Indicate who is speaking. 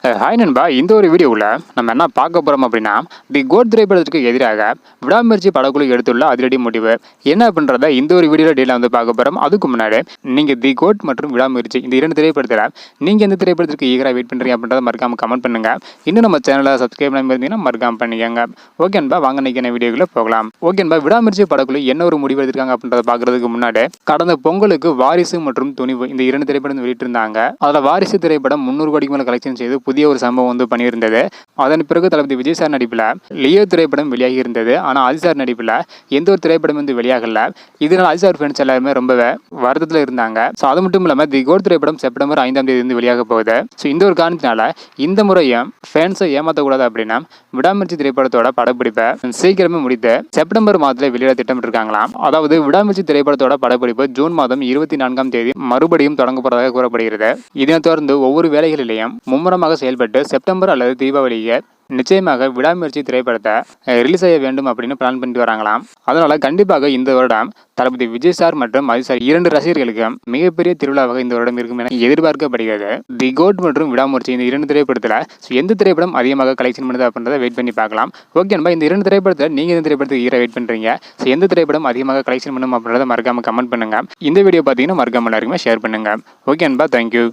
Speaker 1: Hi நண்பா, இந்த ஒரு வீடியோவில் நம்ம என்ன பார்க்க போகிறோம் அப்படின்னா, தி கோட் திரைப்படத்திற்கு எதிராக விடாமுயற்சி படக்குழு எடுத்துள்ள அதிரடி முடிவு என்ன அப்படின்றத இந்த ஒரு வீடியோவில் டீலாக வந்து பார்க்க போகிறோம். அதுக்கு முன்னாடி நீங்கள் தி கோட் மற்றும் விடாமுயற்சி இந்த இரண்டு திரைப்படத்தில் நீங்கள் எந்த திரைப்படத்திற்கு ஈகராக வெயிட் பண்ணுறீங்க அப்படின்றத மறக்காமல் கமெண்ட் பண்ணுங்கள். இன்னும் நம்ம சேனலை சப்ஸ்கிரைப் பண்ணி இருந்தீங்கன்னா மறக்காமல் பண்ணிக்கோங்க. ஓகே நண்பா, வாங்க நிற்கிற வீடியோக்குள்ளே போகலாம். ஓகே நண்பா, விடாமுயற்சி படக்குழு என்ன ஒரு முடிவு எடுத்திருக்காங்க அப்படின்றத பார்க்குறதுக்கு முன்னாடி கடந்த பொங்கலுக்கு வாரிசு மற்றும் துணிவு இந்த இரண்டு திரைப்படம் வெளியிட்டிருந்தாங்க. அதில் வாரிசு திரைப்படம் 300 கோடிக்கு மேலே கலெக்ஷன் செய்து புதிய ஒரு சம்பவம் வந்து பண்ணியிருந்தது. அதன் பிறகு தளபதி விஜய் சார் நடிப்பில் லியோ திரைப்படம் வெளியாகி இருந்தது. ஆனால் ஆதி சார் நடிப்பில் எந்த ஒரு திரைப்படம் வந்து வெளியாகல. இதனால் ஆதி சார் ஃபேன்ஸ் எல்லாருமே ரொம்பவே வருத்தத்தில் இருந்தாங்க. ஸோ அது மட்டும் இல்லாமல் தி கோட் திரைப்படம் செப்டம்பர் 5ஆம் தேதி வந்து வெளியாக போகுது. ஸோ இந்த ஒரு காரணத்தினால இந்த முறையும் ஃபேன்ஸை ஏமாற்றக்கூடாது அப்படின்னா விடாமுயற்சி திரைப்படத்தோட படப்பிடிப்பை சீக்கிரமே முடித்து செப்டம்பர் மாதத்தில் வெளியிட திட்டமிட்டிருக்காங்களாம். அதாவது விடாமுயற்சி திரைப்படத்தோட படப்பிடிப்பு ஜூன் மாதம் 24ஆம் தேதி மறுபடியும் தொடங்க போறதாக கூறப்படுகிறது. இதனைத் தொடர்ந்து ஒவ்வொரு வேலைகளிலேயும் மும்முரமாக செயல்பட்டு செப்டம்பர் அல்லது தீபாவளியை நிச்சயமாக விடாமுயற்சி திரைப்படத்தை ரிலீஸ் செய்ய வேண்டும் அப்படின்னு பிளான் பண்ணிட்டு வராங்களாம். அதனால கண்டிப்பாக இந்த வருடம் தளபதி விஜய் சார் மற்றும் அஜித் சார் இரண்டு ரசிகர்களுக்கு மிகப்பெரிய திருவிழாவாக இந்த வருடம் இருக்கும் என எதிர்பார்க்கப்படுகிறது. தி கோட் மற்றும் விடாமுயற்சி இந்த இரண்டு திரைப்படத்தில் எந்த திரைப்படம் அதிகமாக கலெக்ஷன் பண்ணுது அப்படின்றத வெயிட் பண்ணி பார்க்கலாம். ஓகே நண்பா, இந்த இரண்டு திரைப்படத்தில் நீங்கள் எந்த திரைப்படத்துக்கு ஈர வெயிட் பண்ணுறீங்க? ஸோ எந்த திரைப்படம் அதிகமாக கலெக்ஷன் பண்ணும் அப்படின்றத மறக்காம கமெண்ட் பண்ணுங்க. இந்த வீடியோ பார்த்தீங்கன்னா மறக்காம எல்லாருக்குமே ஷேர் பண்ணுங்க. ஓகே நண்பா, தேங்க்யூ.